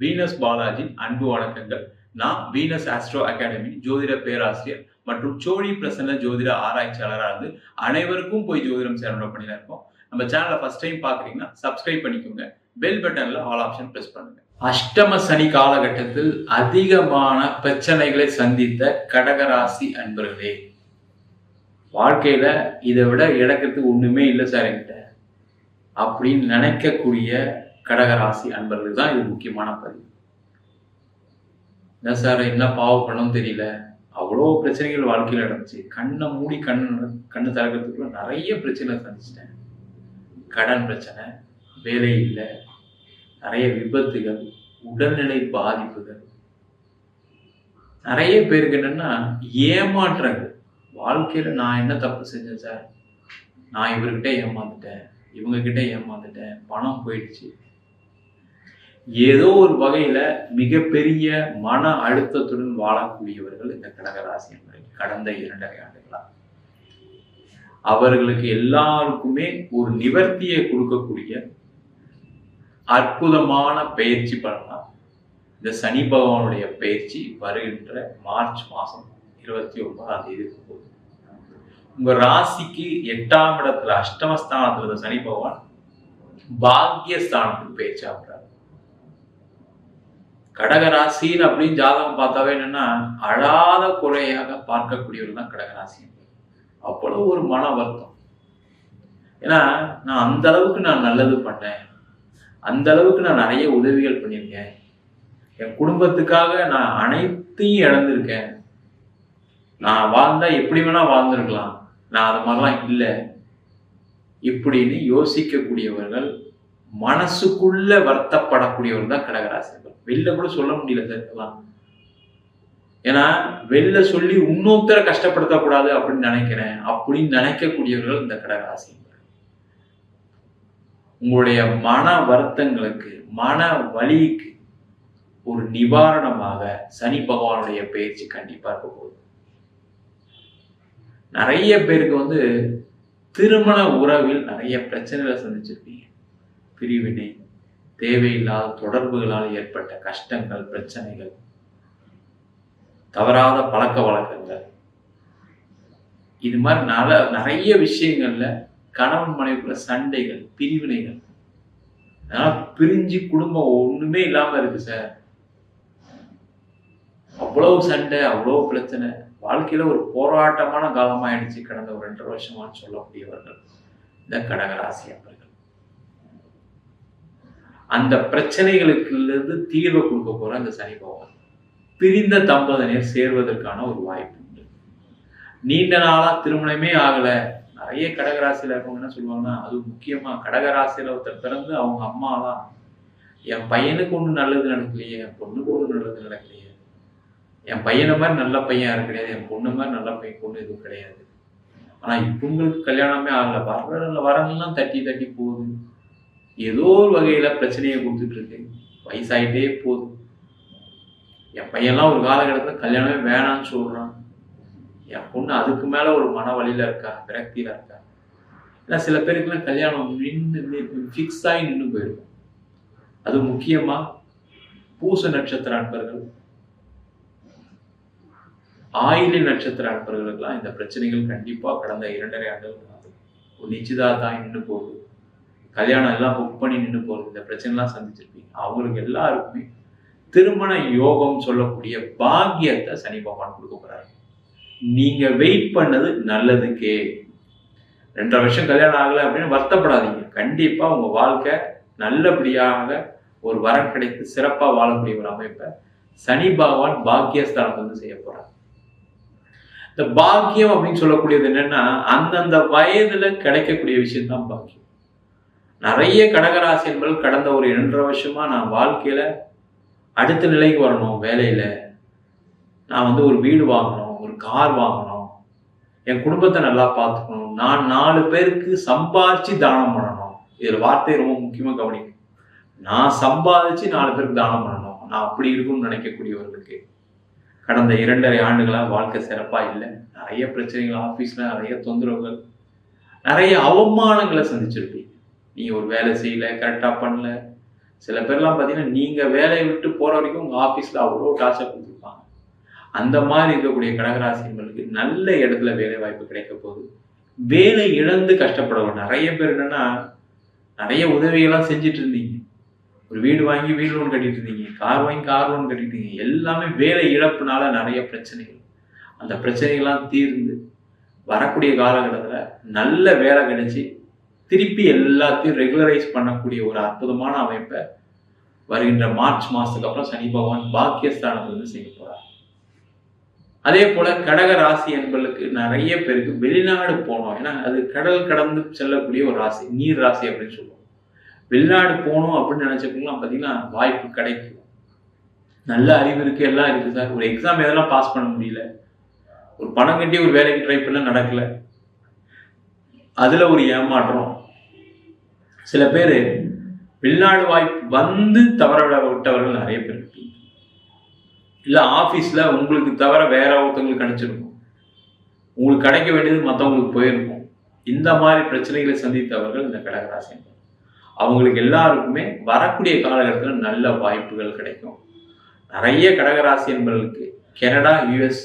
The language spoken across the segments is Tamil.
வீனஸ் பாலாஜி அன்பு வணக்கங்கள். நான் வீனஸ் ஆஸ்ட்ரோ அகாடமி ஜோதிட பேராசிரியர் மற்றும் சோழி பிரசன்ன ஜோதிட ஆராய்ச்சியாளராக இருந்து அனைவருக்கும் போய் ஜோதிடம் சேனல் பண்ணிதான் இருக்கோம். நம்ம சேனலை ஃபர்ஸ்ட் டைம் பார்க்குறீங்கன்னா சப்ஸ்கிரைப் பண்ணிக்கோங்க. பெல் பட்டன்ல ஆல் ஆப்ஷன் பிரஸ் பண்ணுங்க. அஷ்டம சனி காலகட்டத்தில் அதிகமான பிரச்சனைகளை சந்தித்த கடகராசி அன்பர்களே, வாழ்க்கையில இதை விட இழக்கிறதுக்கு ஒண்ணுமே இல்லை சார் என்கிட்ட அப்படின்னு நினைக்கக்கூடிய கடகராசி அன்பர்களுக்கு தான் இது முக்கியமான பதிவு. என்ன சார், என்ன பாவம் பண்ணவும் தெரியல, அவ்வளோ பிரச்சனைகள் வாழ்க்கையில் நடந்துச்சு, கண்ணை மூடி கண்ணு திறக்கிறதுக்குள்ள நிறைய பிரச்சனை சந்திச்சிட்டேன். கடன் பிரச்சனை, வேலை இல்லை, நிறைய விபத்துகள், உடல்நிலை பாதிப்புகள், நிறைய பேருக்கு என்னன்னா ஏமாற்றங்கள். வாழ்க்கையில நான் என்ன தப்பு செஞ்சேன் சார், நான் இவர்கிட்ட ஏமாந்துட்டேன், இவங்க கிட்ட ஏமாந்துட்டேன், பணம் போயிடுச்சு. ஏதோ ஒரு வகையில மிகப்பெரிய மன அழுத்தத்துடன் வாழக்கூடியவர்கள் இந்த கடகராசி கடந்த 2.5 ஆண்டுகளா. அவர்களுக்கு எல்லாருக்குமே ஒரு நிவர்த்தியை கொடுக்கக்கூடிய அற்புதமான பயிற்சி பண்ணலாம். இந்த சனி பகவானுடைய பயிற்சி வருகின்ற மார்ச் மாதம் 29ஆம் தேதி போகுது. உங்க ராசிக்கு 8ஆம் இடத்துல அஷ்டமஸ்தானத்துல இருந்த சனி பகவான் பாக்கியஸ்தானத்துக்கு பயிற்சி ஆகிறார். கடகராசின்னு அப்படின்னு ஜாதகம் பார்த்தாவே என்னன்னா அழாத குறையாக பார்க்கக்கூடியவர் தான் கடகராசி. அவ்வளவு ஒரு மன வருத்தம். ஏன்னா நான் அந்த அளவுக்கு நான் நல்லது பண்ணேன், அந்த அளவுக்கு நான் நிறைய உதவிகள் பண்ணியிருக்கேன், என் குடும்பத்துக்காக நான் அனைத்தையும் இழந்திருக்கேன், நான் வாழ்ந்தா எப்படி வேணா வாழ்ந்திருக்கலாம், நான் அது மாதிரிலாம் இல்லை இப்படின்னு யோசிக்கக்கூடியவர்கள், மனசுக்குள்ள வருத்தப்படக்கூடியவர்கள் தான் கடகராசிகள். வெளில கூட சொல்ல முடியல சார். ஏன்னா வெளில சொல்லி இன்னொருத்தரை கஷ்டப்படுத்தக்கூடாது அப்படின்னு நினைக்கிறேன் அப்படின்னு நினைக்கக்கூடியவர்கள் இந்த கடகராசி. உங்களுடைய மன வருத்தங்களுக்கு, மன வலிக்கு ஒரு நிவாரணமாக சனி பகவானுடைய பயிற்சி கண்டிப்பா இருக்க போகுது. நிறைய பேருக்கு திருமண உறவில் நிறைய பிரச்சனைகளை சந்திச்சிருப்பீங்க. பிரிவினை, தேவையில்லாத தொடர்புகளால் ஏற்பட்ட கஷ்டங்கள், பிரச்சனைகள், தவறாத பழக்க வழக்கங்கள், இது மாதிரி நிறைய விஷயங்கள்ல கணவன் மனைவிக்குள்ள சண்டைகள், பிரிவினைகள், அதனால பிரிஞ்சு குடும்பம் ஒண்ணுமே இல்லாம இருக்கு சார். அவ்வளவு சண்டை, அவ்வளவு பிரச்சனை, வாழ்க்கையில ஒரு போராட்டமான காலமாயிடுச்சு கடந்த ஒரு 2.5 வருஷமான்னு சொல்லக்கூடியவர்கள் இந்த கடகராசி அவர்கள். அந்த பிரச்சனைகளுக்கு இருந்து தீர்வை கொடுக்க போற அந்த சனி பகவான் பிரிந்த தம்பதியினர் சேர்வதற்கான ஒரு வாய்ப்பு உண்டு. நீண்ட நாளா திருமணமே ஆகல, நிறைய கடகராசியில இருக்கவங்க என்ன சொல்லுவாங்கன்னா, அது முக்கியமா கடகராசியில ஒருத்தர் பிறந்து அவங்க அம்மாலாம் என் பையனுக்கு ஒண்ணு நல்லது நடக்கலையே, என் பொண்ணுக்கு ஒண்ணு நல்லது நடக்கலையே, என் பையனை மாதிரி நல்ல பையன் யாரும் கிடையாது, என் பொண்ணு மாதிரி நல்ல பையன் பொண்ணு எதுவும் கிடையாது, ஆனா இவங்களுக்கு கல்யாணமே ஆகல, வரலாம் தட்டி தட்டி போகுது, ஏதோ ஒரு வகையில பிரச்சனையை கொடுத்துட்டு இருக்கு, வயசாயிட்டே போகுது, என் பையன்லாம் ஒரு காலகட்டத்தில் கல்யாணமே வேணான்னு சொல்றான், என் பொண்ணு அதுக்கு மேல ஒரு மன வழியில இருக்கா, விரக்தியில இருக்கா. ஏன்னா சில பேருக்குலாம் கல்யாணம் ஃபிக்ஸ் ஆகி நின்று போயிருக்கும். அது முக்கியமா பூச நட்சத்திர அன்பர்கள், ஆயிலி நட்சத்திர அன்பர்களுக்கெல்லாம் இந்த பிரச்சனைகள் கண்டிப்பா கடந்த 2.5 ஆண்டுகள் ஒரு நிச்சயதார்த்தம் நின்று போகுது, கல்யாணம் எல்லாம் புக் பண்ணி நின்று போறது, இந்த பிரச்சனைலாம் சந்திச்சிருப்பீங்க. அவங்களுக்கு எல்லாருக்குமே திருமண யோகம் சொல்லக்கூடிய பாக்கியத்தை சனி பகவான் கொடுக்க போறாரு. நீங்க வெயிட் பண்ணது நல்லதுக்கே. 2.5 வருஷம் கல்யாணம் ஆகல அப்படின்னு வருத்தப்படாதீங்க. கண்டிப்பா உங்க வாழ்க்கை நல்லபடியாக ஒரு வரன் கிடைத்து சிறப்பா வாழக்கூடிய ஒரு அமைப்பை சனி பகவான் பாக்கியஸ்தானம் செய்ய போறார். இந்த பாக்கியம் அப்படின்னு சொல்லக்கூடியது என்னன்னா அந்தந்த வயதுல கிடைக்கக்கூடிய விஷயம் தான் பாக்கியம். நிறைய கடகராசி என்பது கடந்த ஒரு 2.5 வருஷமா நான் வாழ்க்கையில அடுத்த நிலைக்கு வரணும், வேலையில நான் ஒரு வீடு வாங்கணும், ஒரு கார் வாங்கணும், என் குடும்பத்தை நல்லா பார்த்துக்கணும், நான் 4 பேருக்கு சம்பாதிச்சு தானம் பண்ணணும். இதுல வார்த்தை ரொம்ப முக்கியமா கவனிக்கும். நான் சம்பாதிச்சு 4 பேருக்கு தானம் பண்ணணும், நான் அப்படி இருக்கும்னு நினைக்கக்கூடியவர்களுக்கு கடந்த 2.5 ஆண்டுகளா வாழ்க்கை சிறப்பா இல்லை. நிறைய பிரச்சனைகள், ஆபீஸ்ல நிறைய தொந்தரவுகள், நிறைய அவமானங்களை சந்திச்சிருப்பீங்க. நீ ஒரு வேலை செய்யல, கரெக்டா பண்ணல, சில பேர்லாம் பார்த்தீங்கன்னா நீங்க வேலையை விட்டு போற வரைக்கும் உங்க ஆஃபீஸ்ல அவ்வளோ டார்ச்சர் கொடுத்துருப்பாங்க. அந்த மாதிரி இருக்கக்கூடிய கடகராசி என்பவர்களுக்கு நல்ல இடத்துல வேலை வாய்ப்பு கிடைக்க போகுது. வேலை இழந்து கஷ்டப்படுவோம். நிறைய பேர் என்னன்னா நிறைய உதவிகள்லாம் செஞ்சுட்டு இருந்தீங்க. ஒரு வீடு வாங்கி வீடு லோன் கட்டிட்டு இருந்தீங்க, கார் வாங்கி கார் லோன் கட்டிட்டு இருந்தீங்க. எல்லாமே வேலை இழப்புனால நிறைய பிரச்சனைகள். அந்த பிரச்சனைகள்லாம் தீர்ந்து வரக்கூடிய காலகட்டத்தில் நல்ல வேலை கிடைச்சி திருப்பி எல்லாத்தையும் ரெகுலரைஸ் பண்ணக்கூடிய ஒரு அற்புதமான அமைப்பை வருகின்ற மார்ச் மாசத்துக்கு அப்புறம் சனி பகவான் பாக்கியஸ்தானத்திலிருந்து செய்ய போறார். அதே போல கடக ராசி என்பதற்கு நிறைய பேருக்கு வெளிநாடு போனோம். ஏன்னா அது கடல் கடந்து செல்லக்கூடிய ஒரு ராசி, நீர் ராசி அப்படின்னு சொல்லுவோம். வெளிநாடு போகணும் அப்படின்னு நினைச்சப்பெல்லாம் பார்த்தீங்கன்னா வாய்ப்பு கிடைக்கும். நல்ல அறிவு இருக்கு, எல்லாம் இருக்கு சார். ஒரு எக்ஸாம் எதெல்லாம் பாஸ் பண்ண முடியல, ஒரு பணம் கட்டி ஒரு வேலைக்கு ட்ரை பண்ண நடக்கல, அதுல ஒரு ஏமாற்றம். சில பேர் வெளிநாடு வாய்ப்பு வந்து தவற விட்டவர்கள் நிறைய பேர் இருப்பீங்க. இல்ல ஆபீஸ்ல உங்களுக்கு தவிர வேற ஒருத்தவங்களுக்கு கிடைச்சிருக்கும், உங்களுக்கு கிடைக்க வேண்டியது மற்றவங்களுக்கு போயிருக்கும். இந்த மாதிரி பிரச்சனைகளை சந்தித்தவர்கள் இந்த கடகராசி. அவங்களுக்கு எல்லாருக்குமே வரக்கூடிய காலகட்டத்தில் நல்ல வாய்ப்புகள் கிடைக்கும். நிறைய கடகராசி என்பவர்களுக்கு கனடா, யுஎஸ்,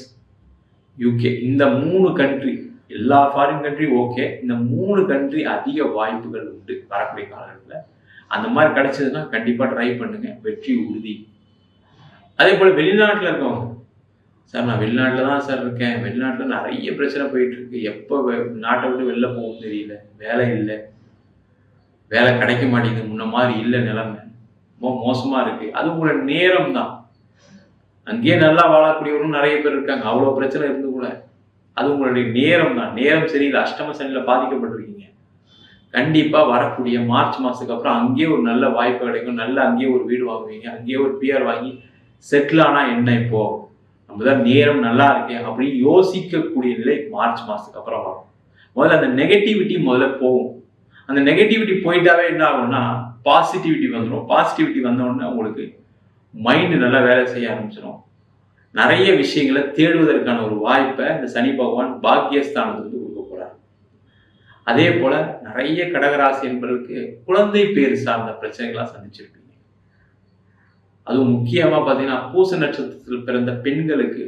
யூகே இந்த 3 கண்ட்ரி, எல்லா ஃபாரின் கண்ட்ரி ஓகே, இந்த 3 கண்ட்ரி அதிக வாய்ப்புகள் உண்டு வரக்கூடிய காலகட்டத்தில். அந்த மாதிரி கிடைச்சதுன்னா கண்டிப்பாக ட்ரை பண்ணுங்க, வெற்றி உறுதி. அதே போல் வெளிநாட்டில் இருக்கவங்க, சார் நான் வெளிநாட்டில் தான் சார் இருக்கேன், வெளிநாட்டில் நிறைய பிரச்சனை போயிட்டு இருக்கு, எப்போ நாட்டை விட்டு வெளில போகும் தெரியல, வேலை இல்லை, வேலை கிடைக்க மாட்டேங்குது, முன்ன மாதிரி இல்லை, நிலைமை ரொம்ப மோசமாக இருக்கு. அது உங்களோட நேரம் தான். அங்கேயே நல்லா வாழக்கூடியவரும் நிறைய பேர் இருக்காங்க, அவ்வளோ பிரச்சனை இருந்து கூட அது உங்களுடைய நேரம் தான். நேரம் சரியில்லை, அஷ்டம சனியில் பாதிக்கப்பட்டிருக்கீங்க. கண்டிப்பாக வரக்கூடிய மார்ச் மாதத்துக்கு அப்புறம் அங்கேயே ஒரு நல்ல வாய்ப்பு கிடைக்கும். நல்ல அங்கேயே ஒரு வீடு வாங்குவீங்க, அங்கேயே ஒரு பிஆர் வாங்கி செட்டில் ஆனால் என்ன இப்போ நம்ம தான் நேரம் நல்லா இருக்கே அப்படின்னு யோசிக்கக்கூடிய நிலை மார்ச் மாதத்துக்கு அப்புறம் வரும். முதல்ல அந்த நெகட்டிவிட்டி முதல்ல போகும். அந்த நெகட்டிவிட்டி போயிட்டாவே என்ன ஆகும்னா பாசிட்டிவிட்டி வந்துடும். பாசிட்டிவிட்டி வந்தோடனே உங்களுக்கு மைண்டு நல்லா வேலை செய்ய ஆரம்பிச்சிடும். நிறைய விஷயங்களை தேடுவதற்கான ஒரு வாய்ப்பை இந்த சனி பகவான் பாக்கியஸ்தானத்திலிருந்து கொடுக்க போறார். அதே போல நிறைய கடகராசி என்பவர்களுக்கு குழந்தை பேர் சார்ந்த பிரச்சனைகளாக சந்திச்சிருப்பீங்க. அதுவும் முக்கியமா பார்த்தீங்கன்னா பூச நட்சத்திரத்தில் பிறந்த பெண்களுக்கு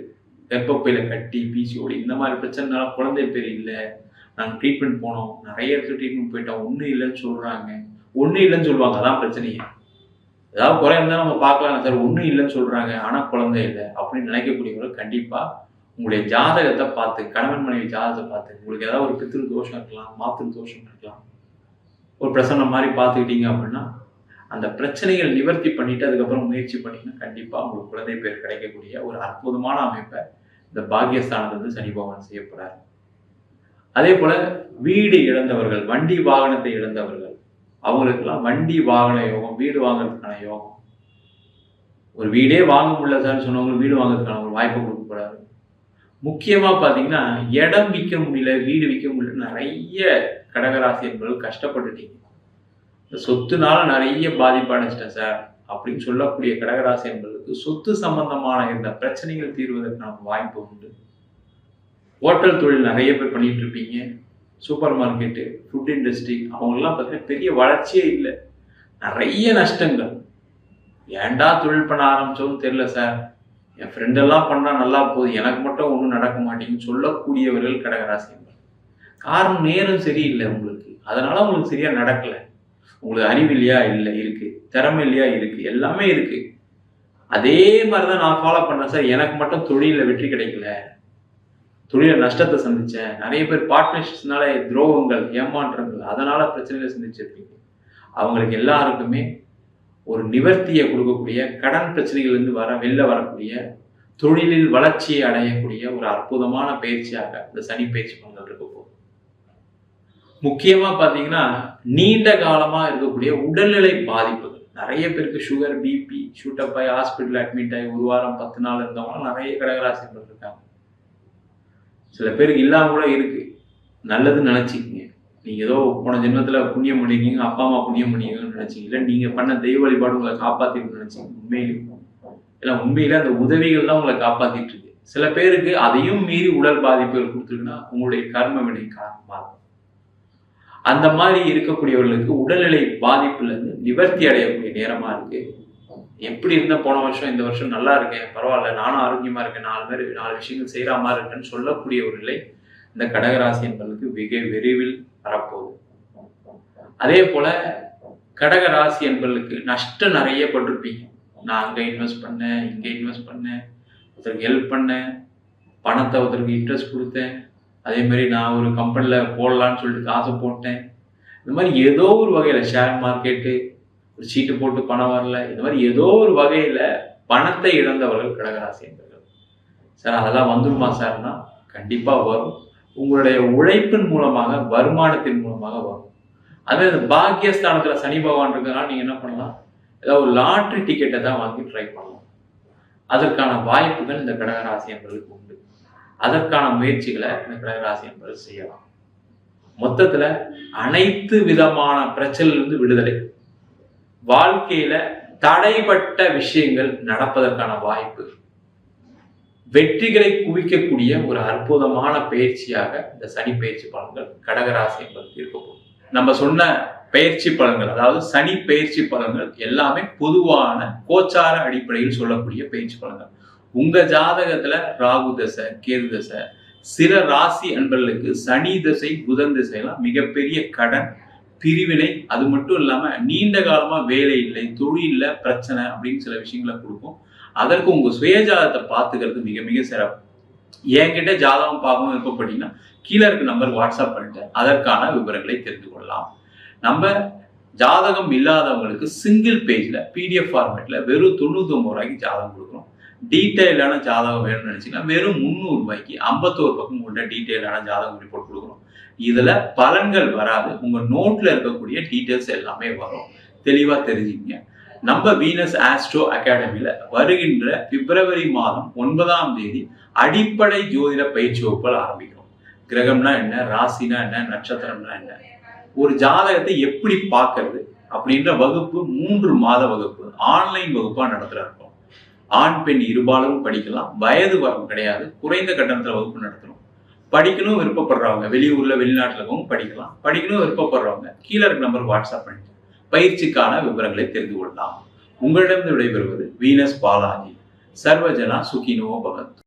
கர்ப்பப்பையில கட்டி, பிசிஓடி இந்த மாதிரி பிரச்சனைனால குழந்தை பேர் இல்லை, நாங்கள் ட்ரீட்மெண்ட் போனோம், நிறைய இடத்துல ட்ரீட்மெண்ட் போயிட்டோம், ஒன்றும் இல்லைன்னு சொல்றாங்க. ஒன்றும் இல்லைன்னு சொல்லுவாங்க, அதான் பிரச்சனையே. ஏதாவது குறை இருந்தாலும் நம்ம பார்க்கலாம் சார், ஒன்றும் இல்லைன்னு சொல்றாங்க ஆனால் குழந்தை இல்லை அப்படின்னு நினைக்கக்கூடியவர்கள் கண்டிப்பா உங்களுடைய ஜாதகத்தை பார்த்து, கணவன் மனைவி ஜாதகத்தை பார்த்து, உங்களுக்கு ஏதாவது ஒரு பித்ரு தோஷம் இருக்கலாம், மாத்திரு தோஷம் இருக்கலாம், ஒரு பிரசன்னம் மாதிரி பார்த்துக்கிட்டீங்க அப்படின்னா அந்த பிரச்சனைகள் நிவர்த்தி பண்ணிட்டு அதுக்கப்புறம் முயற்சி பண்ணீங்கன்னா கண்டிப்பா உங்களுக்கு குழந்தை பேர் கிடைக்கக்கூடிய ஒரு அற்புதமான அமைப்பை இந்த பாக்கியஸ்தானத்திலிருந்து சனி பகவான் செய்யப்படுறாரு. அதே போல வீடு இழந்தவர்கள், வண்டி வாகனத்தை இழந்தவர்கள், அவங்களுக்கெல்லாம் வண்டி வாகன யோகம், வீடு வாங்குறதுக்கான யோகம். ஒரு வீடே வாங்க முடியல சார்னு சொன்னவங்களுக்கு வீடு வாங்குறதுக்கான ஒரு வாய்ப்பை கொடுக்க போறாரு. முக்கியமா பாத்தீங்கன்னா இடம் விற்க முடியல, வீடு விற்க முடியல, நிறைய கடகராசி என்பவர்கள் கஷ்டப்பட்டுட்டீங்க. இந்த சொத்துனால நிறைய பாதிப்பு அடைச்சிட்டேன் சார் அப்படின்னு சொல்லக்கூடிய கடகராசி என்பதற்கு சொத்து சம்பந்தமான இந்த பிரச்சனைகள் தீர்வதற்கான வாய்ப்பு உண்டு. ஹோட்டல் தொழில் நிறைய பேர் பண்ணிட்டு இருப்பீங்க, சூப்பர் மார்க்கெட்டு, ஃபுட் இண்டஸ்ட்ரி, அவங்கெல்லாம் பார்த்தீங்கன்னா பெரிய வளர்ச்சியே இல்லை, நிறைய நஷ்டங்கள். ஏன்டா தொழில் பண்ண ஆரம்பிச்சோன்னு தெரியல சார், என் ஃப்ரெண்டெல்லாம் பண்ணா நல்லா போகுது, எனக்கு மட்டும் ஒன்றும் நடக்க மாட்டேங்குன்னு சொல்லக்கூடியவர்கள் கடகராசி. காரணம் நேரம் சரியில்லை உங்களுக்கு, அதனால உங்களுக்கு சரியா நடக்கல. உங்களுக்கு அறிவு இல்லையா? இல்லை, இருக்கு. திறமை இல்லையா? இருக்கு. எல்லாமே இருக்கு. அதே மாதிரிதான் நான் ஃபாலோ பண்ணேன் சார், எனக்கு மட்டும் தொழில வெற்றி கிடைக்கல, தொழில நஷ்டத்தை சந்திச்சேன், நிறைய பேர் பார்ட்னர்ஷிப்ஸ்னால துரோகங்கள், ஏமாற்றங்கள், அதனால பிரச்சனைகளை சந்திச்சிருப்பீங்க. அவங்களுக்கு எல்லாருக்குமே ஒரு நிவர்த்தியை கொடுக்கக்கூடிய, கடன் பிரச்சனைகள்லேருந்து வெளில வரக்கூடிய, தொழிலில் வளர்ச்சியை அடையக்கூடிய ஒரு அற்புதமான பயிற்சியாக இந்த சனி பயிற்சி பலன்கள் இருக்க போகுது. முக்கியமா பாத்தீங்கன்னா நீண்ட காலமா இருக்கக்கூடிய உடல்நிலை பாதிப்புகள், நிறைய பேருக்கு சுகர், பிபி ஷூட்டப் ஆகி ஹாஸ்பிட்டல் அட்மிட் ஆகி 1 வாரம் 10 நாள் இருந்தவங்க நிறைய கடகராசிகள் இருக்காங்க. சில பேருக்கு இல்லாம கூட இருக்கு. நல்லதுன்னு நினைச்சிக்கிங்க. நீங்க ஏதோ போன ஜென்மத்துல புண்ணியம் பண்ணிருக்கீங்க, அப்பா அம்மா புண்ணியம் பண்ணிருக்கீங்கன்னு நினைச்சீங்க, இல்லை நீங்க பண்ண தெய்வ வழிபாடு உங்களை காப்பாத்திட்டு நினைச்சீங்க. உண்மையிலே இல்லை, உண்மையில அந்த உதவிகள் தான் உங்களை காப்பாத்திட்டு இருக்கு. சில பேருக்கு அதையும் மீறி உடல் பாதிப்புகள் கொடுத்துருக்குன்னா உங்களுடைய கர்ம வினை காரணமாக. அந்த மாதிரி இருக்கக்கூடியவர்களுக்கு உடல்நிலை பாதிப்புல இருந்து நிவர்த்தி அடையக்கூடிய நேரமா இருக்கு. எப்படி இருந்த போன வருஷம் இந்த வருஷம் நல்லா இருக்கேன், பரவாயில்ல, நானும் ஆரோக்கியமா இருக்கேன், 4 விஷயங்கள் செய்யற மாதிரி இருக்குன்னு சொல்லக்கூடிய ஒரு நிலை இந்த கடகராசி என்பதற்கு மிக விரைவில் வரப்போகுது. அதே போல கடகராசி என்பதற்கு நஷ்டம் நிறைய பட்டிருப்பீங்க. நான் அங்க இன்வெஸ்ட் பண்ணேன், இங்க இன்வெஸ்ட் பண்ணேன், ஒருத்தருக்கு ஹெல்ப் பண்ணேன், பணத்தை ஒருத்தருக்கு இன்ட்ரெஸ்ட் கொடுத்தேன், அதே மாதிரி நான் ஒரு கம்பெனில போடலான்னு சொல்லிட்டு காசை போட்டேன். இந்த மாதிரி ஏதோ ஒரு வகையில ஷேர் மார்க்கெட்டு, ஒரு சீட்டு போட்டு பணம் வரல, இந்த மாதிரி ஏதோ ஒரு வகையில பணத்தை இழந்தவர்கள் கடகராசி என்பவர்கள். சார் அதெல்லாம் வந்துருமா சார்னா கண்டிப்பா வரும். உங்களுடைய உழைப்பின் மூலமாக, வருமானத்தின் மூலமாக வரும். அதே பாக்கியஸ்தானத்துல சனி பகவான் இருக்கிறதுனால நீங்க என்ன பண்ணலாம், ஏதாவது ஒரு லாட்ரி டிக்கெட்டை தான் வாங்கி ட்ரை பண்ணலாம். அதற்கான வாய்ப்புகள் இந்த கடகராசி என்பவர்களுக்கு உண்டு. அதற்கான முயற்சிகளை இந்த கடகராசி என்பவர்கள் செய்யலாம். மொத்தத்துல அனைத்து விதமான பிரச்சனையிலிருந்து விடுதலை, வாழ்க்கையில தடைப்பட்ட விஷயங்கள் நடப்பதற்கான வாய்ப்பு, வெற்றிகளை குவிக்கக்கூடிய ஒரு அற்புதமான பயிற்சியாக இந்த சனி பயிற்சி பலன்கள் கடகராசி என்பதற்கு இருக்க போகுது. நம்ம சொன்ன பயிற்சி பலன்கள், அதாவது சனி பயிற்சி பலன்கள் எல்லாமே பொதுவான கோச்சார அடிப்படையில் சொல்லக்கூடிய பயிற்சி பலன்கள். உங்க ஜாதகத்துல ராகு தசை, கேது தசை, சில ராசி அன்பர்களுக்கு சனி தசை, புதன் திசையெல்லாம் மிகப்பெரிய கடன், பிரிவினை, அது மட்டும் இல்லாம நீண்ட காலமா வேலை இல்லை, தொழில பிரச்சனை அப்படின்னு சில விஷயங்களை கொடுக்கும். அதற்கு உங்க சுயஜாதகத்தை பார்த்துக்கிறது மிக மிக சிறப்பு. என்கிட்ட ஜாதகம் பார்க்கணும் விருப்பப்பட்டீங்கன்னா கீழே இருக்க நம்பர் வாட்ஸ்அப் பண்ணிட்டு அதற்கான விவரங்களை தெரிந்து கொள்ளலாம். நம்ம ஜாதகம் இல்லாதவங்களுக்கு சிங்கிள் பேஜ்ல பிடிஎஃப் ஃபார்மேட்ல வெறும் 99 ரூபாய்க்கு ஜாதகம் கொடுக்குறோம். டீட்டெயிலான ஜாதகம் வேணும்னு நினைச்சீங்கன்னா வெறும் 300 ரூபாய்க்கு 51 பக்கம் கொண்ட டீட்டெயிலான ஜாதகம் ரிப்போர்ட் கொடுக்குறோம். இதுல பலன்கள் வராது, உங்க நோட்ல இருக்கக்கூடிய டீட்டெயில்ஸ் எல்லாமே வரும். தெளிவா தெரிஞ்சுக்கங்க. நம்ம வீனஸ் ஆஸ்ட்ரோ அகாடமியில வருகின்ற பிப்ரவரி மாதம் 9ஆம் தேதி அடிப்படை ஜோதிட பயிற்சி வகுப்புகள் ஆரம்பிக்கிறோம். கிரகம்னா என்ன, ராசினா என்ன, நட்சத்திரம்னா என்ன, ஒரு ஜாதகத்தை எப்படி பார்க்கறது அப்படின்ற வகுப்பு 3 மாத வகுப்பு ஆன்லைன் வகுப்பா நடத்துறோம். ஆண் பெண் இருபாலும் படிக்கலாம், வயது வரம்பு கிடையாது, குறைந்த கட்டணத்துல வகுப்பு நடத்துறோம். படிக்கணும் விருப்பப்படுறவங்க, வெளியூர்ல வெளிநாட்டுல இருக்கவங்க படிக்கலாம். படிக்கணும் விருப்பப்படுறவங்க கீழே இருக்க நம்பர் வாட்ஸ்அப் பண்ணிட்டு பயிற்சிக்கான விவரங்களை தெரிந்து கொள்ளலாம். உங்களிடம் விடைபெறுவது வீனஸ் பாலாஜி. சர்வஜனா சுகினோ பவந்து.